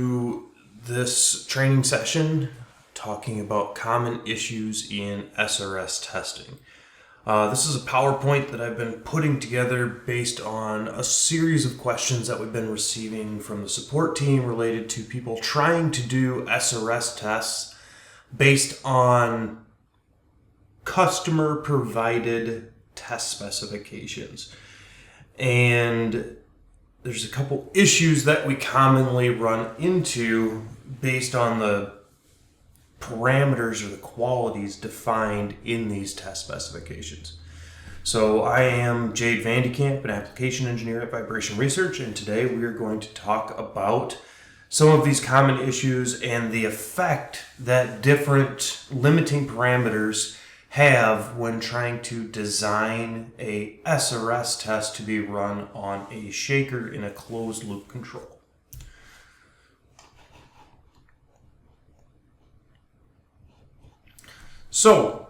to this training session talking about common issues in SRS testing. This is a PowerPoint that I've been putting together based on a series of questions that we've been receiving from the support team related to people trying to do SRS tests based on customer provided test specifications. And there's a couple issues that we commonly run into based on the parameters or the qualities defined in these test specifications. So I am Jade Vandekamp, an application engineer at Vibration Research, and today we are going to talk about some of these common issues and the effect that different limiting parameters have when trying to design a SRS test to be run on a shaker in a closed loop control. So,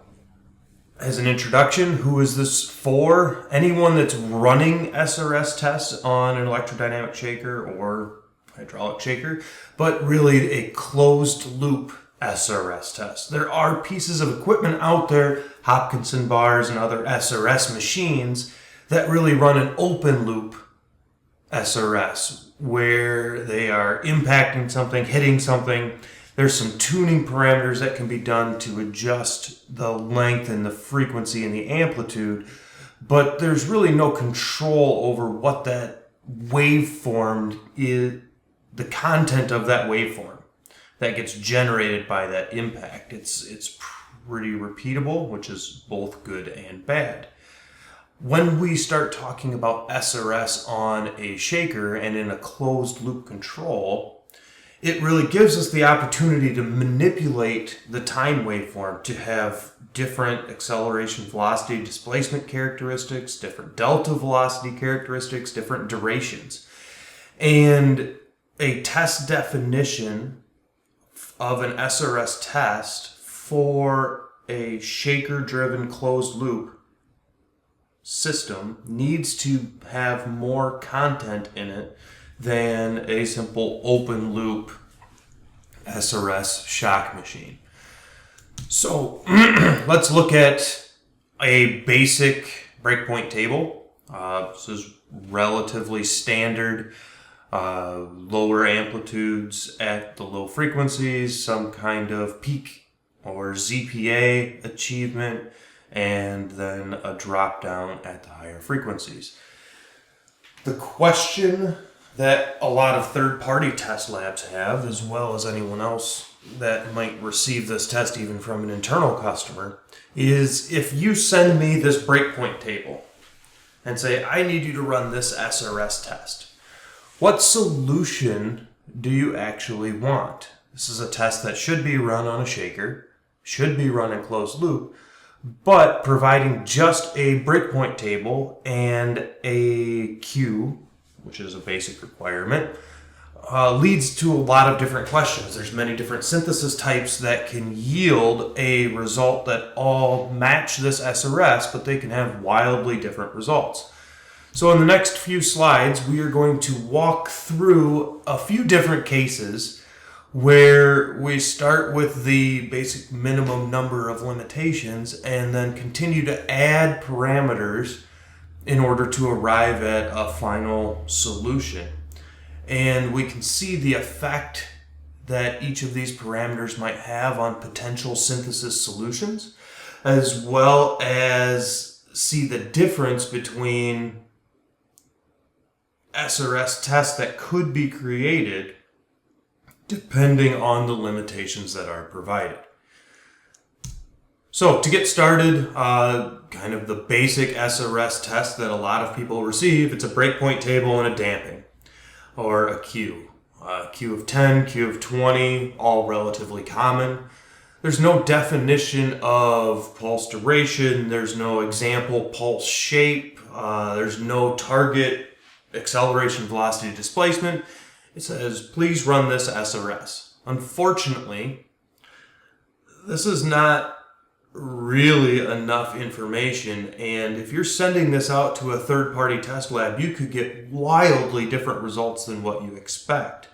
as an introduction, who is this for? Anyone that's running SRS tests on an electrodynamic shaker or hydraulic shaker, but really a closed loop SRS test. There are pieces of equipment out there, Hopkinson bars and other SRS machines, that really run an open loop SRS, where they are impacting something, hitting something. There's some tuning parameters that can be done to adjust the length and the frequency and the amplitude, but there's really no control over what that waveform is, the content of that waveform that gets generated by that impact. It's pretty repeatable, which is both good and bad. When we start talking about SRS on a shaker and in a closed loop control, it really gives us the opportunity to manipulate the time waveform to have different acceleration, velocity, displacement characteristics, different delta velocity characteristics, different durations. And a test definition of an SRS test for a shaker-driven closed loop system needs to have more content in it than a simple open loop SRS shock machine. So let's look at a basic breakpoint table. This is relatively standard. Lower amplitudes at the low frequencies, some kind of peak or ZPA achievement, and then a drop down at the higher frequencies. The question that a lot of third-party test labs have, as well as anyone else that might receive this test even from an internal customer, is if you send me this breakpoint table and say, I need you to run this SRS test, what solution do you actually want? This is a test that should be run on a shaker, should be run in closed loop, but providing just a breakpoint table and a cue, which is a basic requirement, leads to a lot of different questions. There's many different synthesis types that can yield a result that all match this SRS, but they can have wildly different results. So in the next few slides, we are going to walk through a few different cases where we start with the basic minimum number of limitations and then continue to add parameters in order to arrive at a final solution. And we can see the effect that each of these parameters might have on potential synthesis solutions, as well as see the difference between SRS tests that could be created depending on the limitations that are provided. So to get started, kind of the basic SRS test that a lot of people receive, it's a breakpoint table and a damping, or a cue. Cue of 10, cue of 20, all relatively common. There's no definition of pulse duration, there's no example pulse shape, there's no target acceleration, velocity, displacement. It says, please run this SRS. Unfortunately, this is not really enough information, and if you're sending this out to a third-party test lab, you could get wildly different results than what you expect,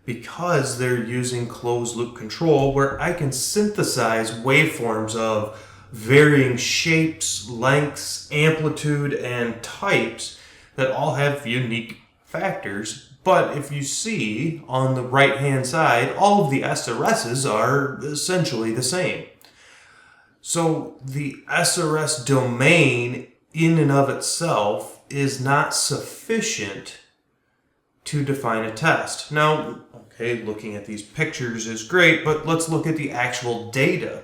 because they're using closed loop control where I can synthesize waveforms of varying shapes, lengths, amplitude, and types that all have unique factors. But if you see on the right hand side, all of the SRSs are essentially the same. So the SRS domain in and of itself is not sufficient to define a test. Now, okay, looking at these pictures is great, but let's look at the actual data.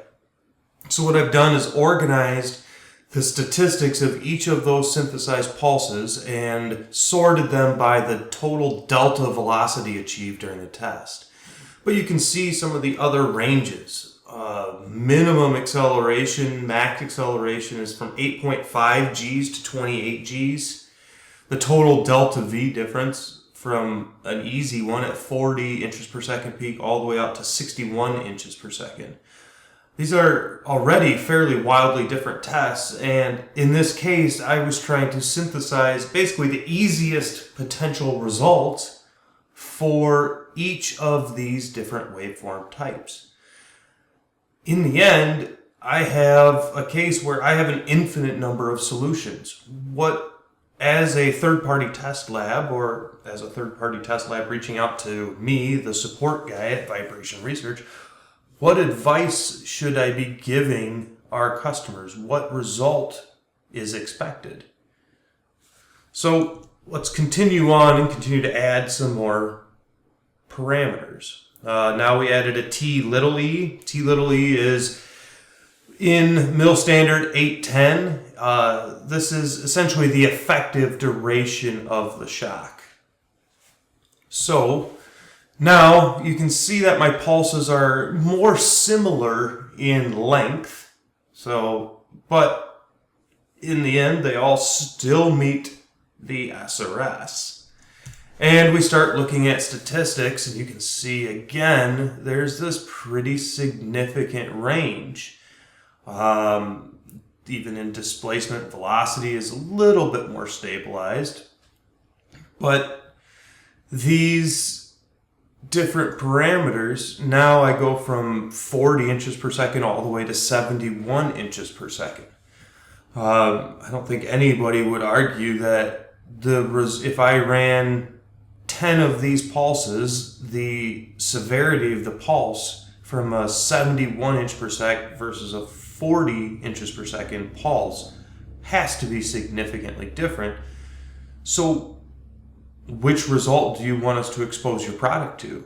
So what I've done is organized the statistics of each of those synthesized pulses and sorted them by the total delta velocity achieved during the test. But you can see some of the other ranges. Minimum acceleration, max acceleration is from 8.5 Gs to 28 Gs. The total delta V difference from an easy one at 40 inches per second peak all the way up to 61 inches per second. These are already fairly wildly different tests, and in this case, I was trying to synthesize basically the easiest potential results for each of these different waveform types. In the end, I have a case where I have an infinite number of solutions. As a third-party test lab, or as a third-party test lab reaching out to me, the support guy at Vibration Research, what advice should I be giving our customers? What result is expected? So let's continue on and continue to add some more parameters. Now we added a T little e. T little e is in mil standard 810. This is essentially the effective duration of the shock. So now you can see that my pulses are more similar in length. But in the end, they all still meet the SRS. And we start looking at statistics, and you can see again, there's this pretty significant range. Even in displacement, velocity is a little bit more stabilized. But these different parameters, now I go from 40 inches per second all the way to 71 inches per second. I don't think anybody would argue that if I ran 10 of these pulses, the severity of the pulse from a 71 inch per second versus a 40 inches per second pulse has to be significantly different. So which result do you want us to expose your product to?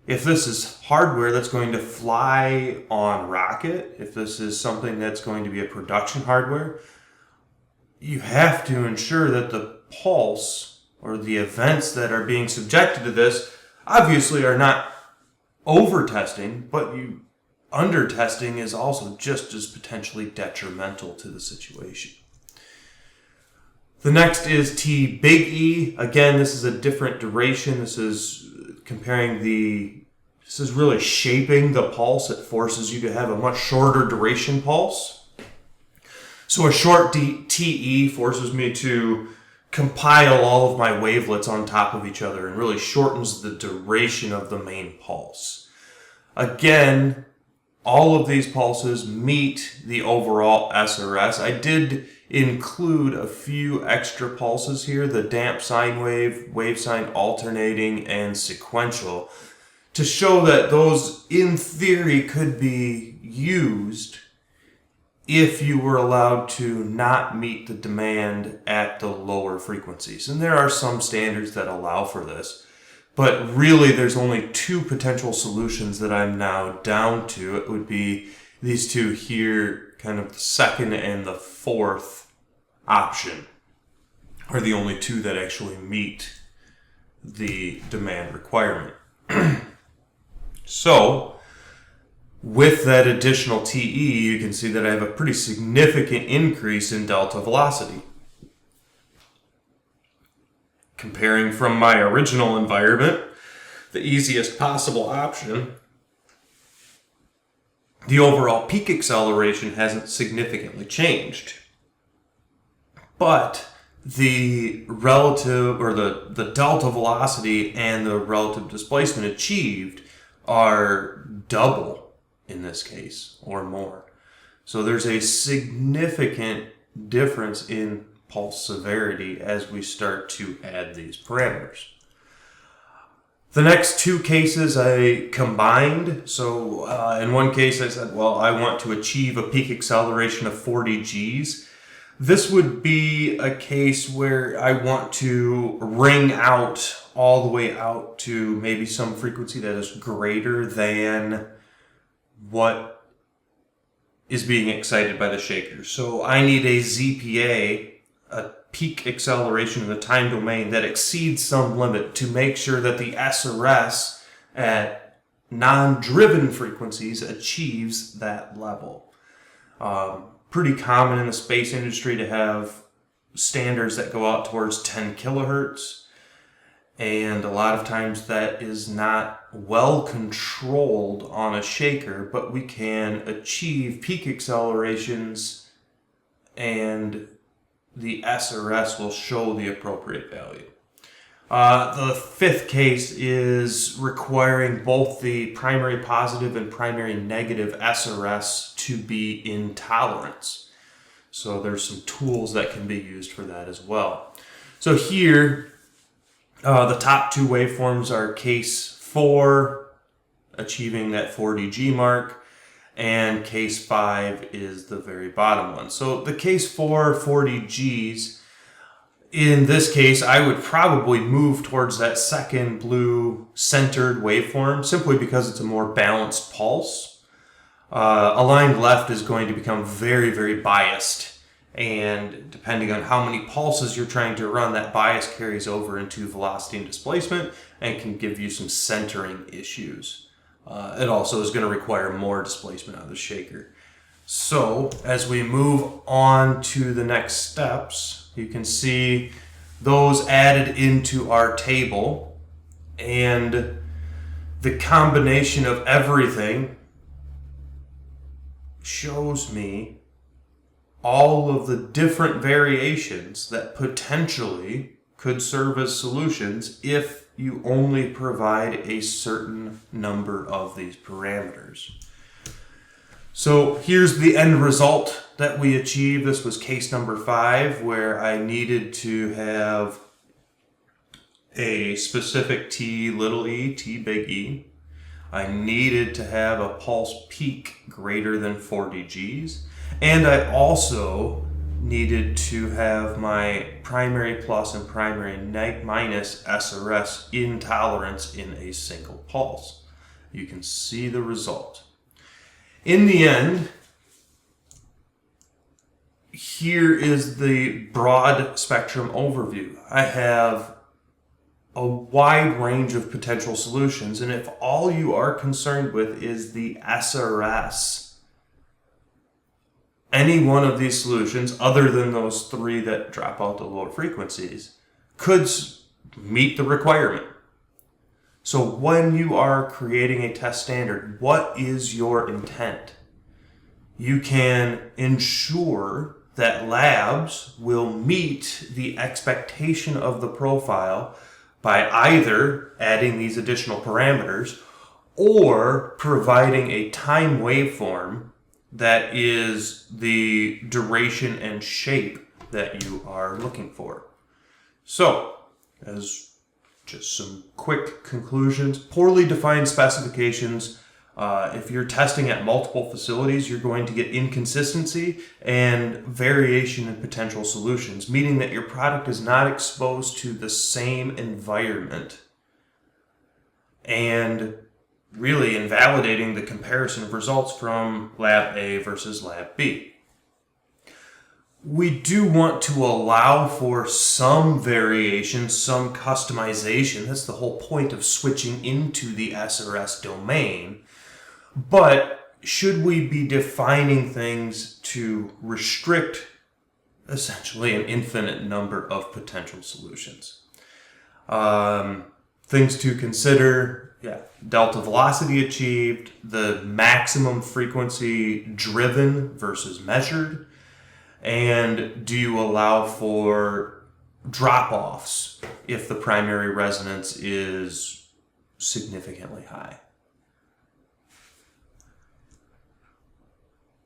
If this is hardware that's going to fly on rocket, if this is something that's going to be a production hardware, you have to ensure that the pulse or the events that are being subjected to this obviously are not over-testing, but under-testing is also just as potentially detrimental to the situation. The next is T big E. Again, this is a different duration. This is really shaping the pulse. It forces you to have a much shorter duration pulse. So a short TE forces me to compile all of my wavelets on top of each other and really shortens the duration of the main pulse. Again, all of these pulses meet the overall SRS. I did include a few extra pulses here, the damp sine wave sine alternating, and sequential, to show that those in theory could be used if you were allowed to not meet the demand at the lower frequencies. And there are some standards that allow for this, but really there's only two potential solutions that I'm now down to. It would be these two here, kind of the second and the fourth option are the only two that actually meet the demand requirement. So with that additional TE, you can see that I have a pretty significant increase in delta velocity. Comparing from my original environment, the easiest possible option, the overall peak acceleration hasn't significantly changed. But the relative or the delta velocity and the relative displacement achieved are double in this case or more. So there's a significant difference in pulse severity as we start to add these parameters. The next two cases I combined. So in one case I said, well, I want to achieve a peak acceleration of 40 Gs. This would be a case where I want to ring out all the way out to maybe some frequency that is greater than what is being excited by the shaker. So I need a ZPA, a peak acceleration in the time domain that exceeds some limit to make sure that the SRS at non-driven frequencies achieves that level. Pretty common in the space industry to have standards that go out towards 10 kilohertz. And a lot of times that is not well controlled on a shaker, but we can achieve peak accelerations and the SRS will show the appropriate value. The fifth case is requiring both the primary positive and primary negative SRS to be in tolerance. So there's some tools that can be used for that as well. So here, the top two waveforms are case 4, achieving that 40G mark, and case 5 is the very bottom one. So the case 4, 40Gs, in this case, I would probably move towards that second blue centered waveform simply because it's a more balanced pulse. Aligned left is going to become very, very biased. And depending on how many pulses you're trying to run, that bias carries over into velocity and displacement and can give you some centering issues. It also is going to require more displacement out of the shaker. So as we move on to the next steps, you can see those added into our table, and the combination of everything shows me all of the different variations that potentially could serve as solutions if you only provide a certain number of these parameters. So here's the end result that we achieved. This was case number 5, where I needed to have a specific T little e, T big E. I needed to have a pulse peak greater than 40 Gs. And I also needed to have my primary plus and primary minus SRS in tolerance in a single pulse. You can see the result. In the end, here is the broad spectrum overview. I have a wide range of potential solutions, and if all you are concerned with is the SRS, any one of these solutions, other than those 3 that drop out the lower frequencies, could meet the requirement. So when you are creating a test standard, what is your intent? You can ensure that labs will meet the expectation of the profile by either adding these additional parameters or providing a time waveform that is the duration and shape that you are looking for. So, as just some quick conclusions, poorly defined specifications. If you're testing at multiple facilities, you're going to get inconsistency and variation in potential solutions, meaning that your product is not exposed to the same environment and really invalidating the comparison of results from Lab A versus Lab B. We do want to allow for some variation, some customization. That's the whole point of switching into the SRS domain. But should we be defining things to restrict essentially an infinite number of potential solutions? Things to consider, delta velocity achieved, the maximum frequency driven versus measured, and do you allow for drop-offs if the primary resonance is significantly high.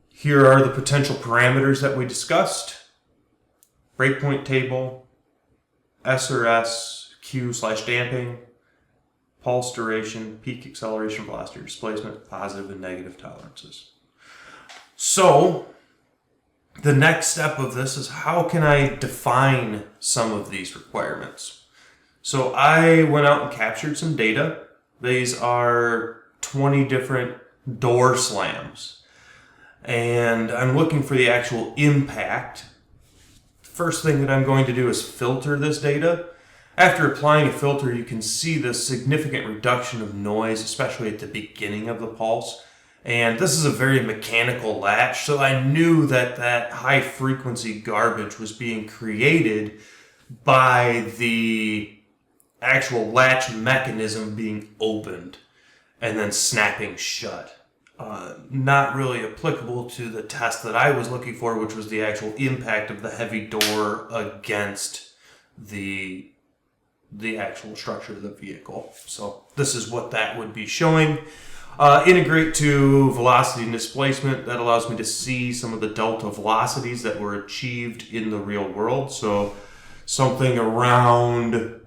Here are the potential parameters that we discussed. Breakpoint table, SRS, Q/damping, pulse duration, peak acceleration, velocity, displacement, positive and negative tolerances. So, the next step of this is how can I define some of these requirements? So I went out and captured some data. These are 20 different door slams. And I'm looking for the actual impact. First thing that I'm going to do is filter this data. After applying a filter, you can see the significant reduction of noise, especially at the beginning of the pulse. And this is a very mechanical latch, so I knew that that high frequency garbage was being created by the actual latch mechanism being opened and then snapping shut. Not really applicable to the test that I was looking for, which was the actual impact of the heavy door against the actual structure of the vehicle. So this is what that would be showing. Integrate to velocity and displacement. That allows me to see some of the delta velocities that were achieved in the real world. So something around,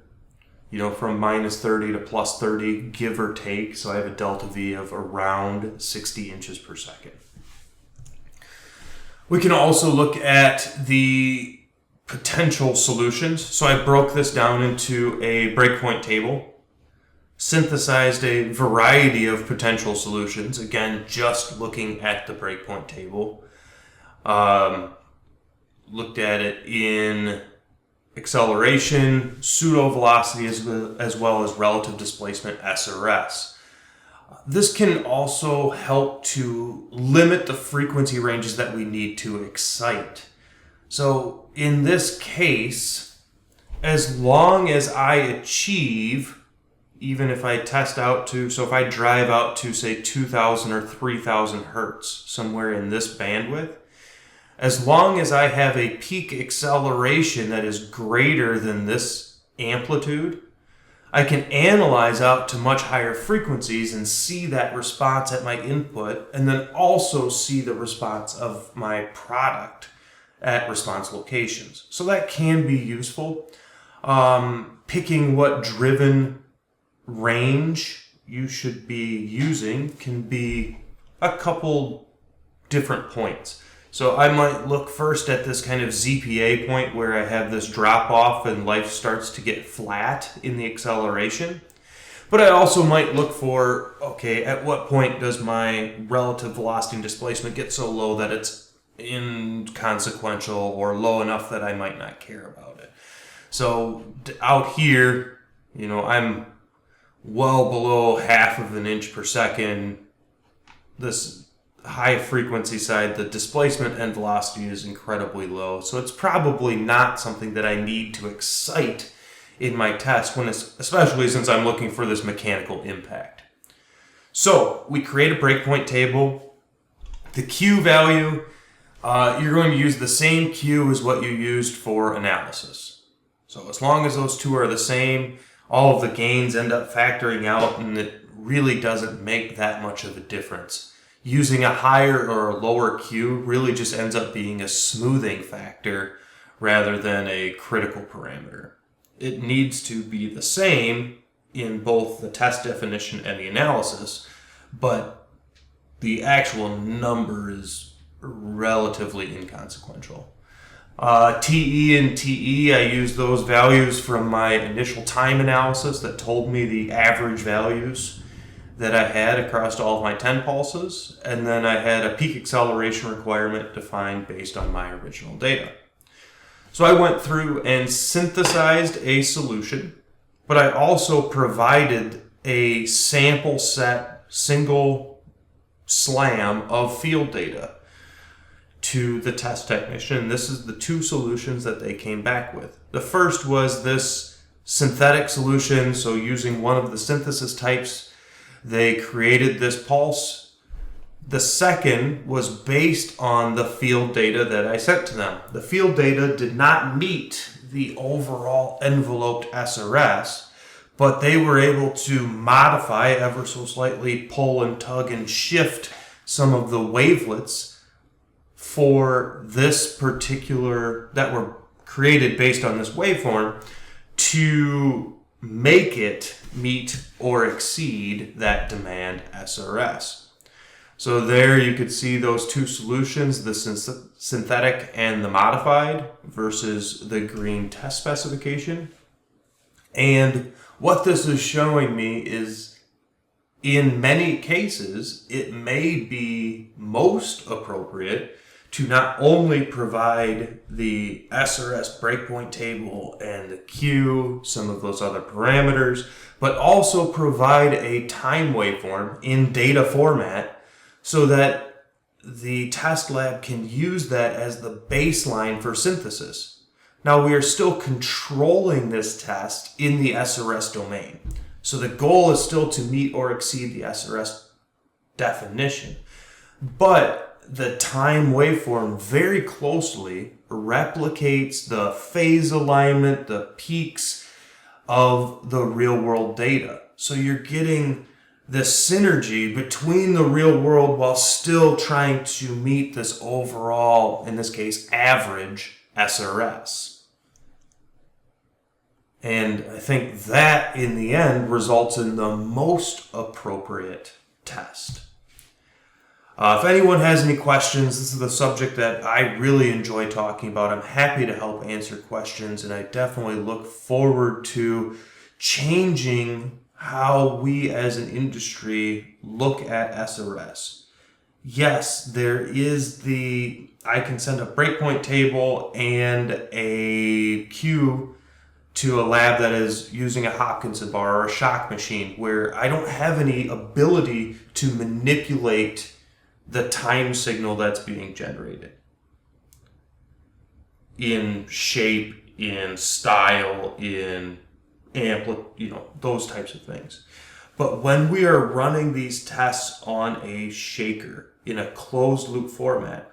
from -30 to +30, give or take. So I have a delta V of around 60 inches per second. We can also look at the potential solutions. So I broke this down into a breakpoint table, synthesized a variety of potential solutions, again, just looking at the breakpoint table. Looked at it in acceleration, pseudo velocity, as well as relative displacement, SRS. This can also help to limit the frequency ranges that we need to excite. So in this case, as long as I achieve, even if I test out to, so if I drive out to say 2,000 or 3,000 hertz, somewhere in this bandwidth, as long as I have a peak acceleration that is greater than this amplitude, I can analyze out to much higher frequencies and see that response at my input, and then also see the response of my product at response locations. So that can be useful. Picking what driven range you should be using can be a couple different points. So I might look first at this kind of ZPA point where I have this drop off and life starts to get flat in the acceleration. But I also might look for, okay, at what point does my relative velocity and displacement get so low that it's inconsequential or low enough that I might not care about it. So out here, I'm well below half of an inch per second. This high frequency side, the displacement and velocity is incredibly low. So it's probably not something that I need to excite in my test, especially since I'm looking for this mechanical impact. So we create a breakpoint table. The Q value, you're going to use the same Q as what you used for analysis. So as long as those two are the same, all of the gains end up factoring out, and it really doesn't make that much of a difference. Using a higher or a lower Q really just ends up being a smoothing factor rather than a critical parameter. It needs to be the same in both the test definition and the analysis, but the actual number is relatively inconsequential. TE and TE, I used those values from my initial time analysis that told me the average values that I had across all of my 10 pulses, and then I had a peak acceleration requirement defined based on my original data. So I went through and synthesized a solution, but I also provided a sample set, single slam of field data to the test technician. This is the two solutions that they came back with. The first was this synthetic solution, so using one of the synthesis types, they created this pulse. The second was based on the field data that I sent to them. The field data did not meet the overall enveloped SRS, but they were able to modify ever so slightly, pull and tug and shift some of the wavelets for this particular, that were created based on this waveform, to make it meet or exceed that demand SRS. So there you could see those two solutions, the synthetic and the modified versus the green test specification. And what this is showing me is, in many cases, it may be most appropriate to not only provide the SRS breakpoint table and the Q, some of those other parameters, but also provide a time waveform in data format so that the test lab can use that as the baseline for synthesis. Now, we are still controlling this test in the SRS domain. So the goal is still to meet or exceed the SRS definition. But the time waveform very closely replicates the phase alignment, the peaks of the real world data. So you're getting the synergy between the real world while still trying to meet this overall, in this case, average SRS. And I think that, in the end, results in the most appropriate test. If anyone has any questions, this is the subject that I really enjoy talking about. I'm happy to help answer questions, and I definitely look forward to changing how we as an industry look at SRS. Yes, there is I can send a breakpoint table and a Q to a lab that is using a Hopkinson bar or a shock machine, where I don't have any ability to manipulate the time signal that's being generated in shape, in style, in those types of things. But when we are running these tests on a shaker in a closed loop format,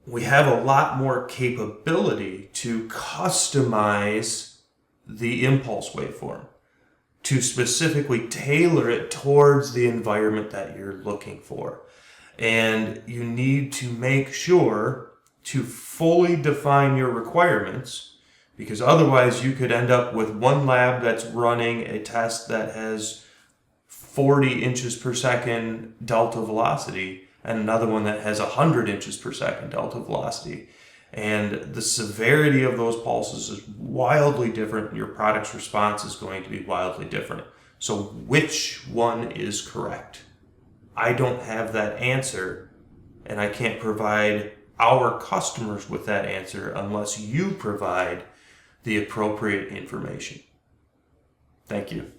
we have a lot more capability to customize the impulse waveform, to specifically tailor it towards the environment that you're looking for. And you need to make sure to fully define your requirements, because otherwise you could end up with one lab that's running a test that has 40 inches per second delta velocity and another one that has 100 inches per second delta velocity. And the severity of those pulses is wildly different, and your product's response is going to be wildly different. So which one is correct? I don't have that answer, and I can't provide our customers with that answer unless you provide the appropriate information. Thank you.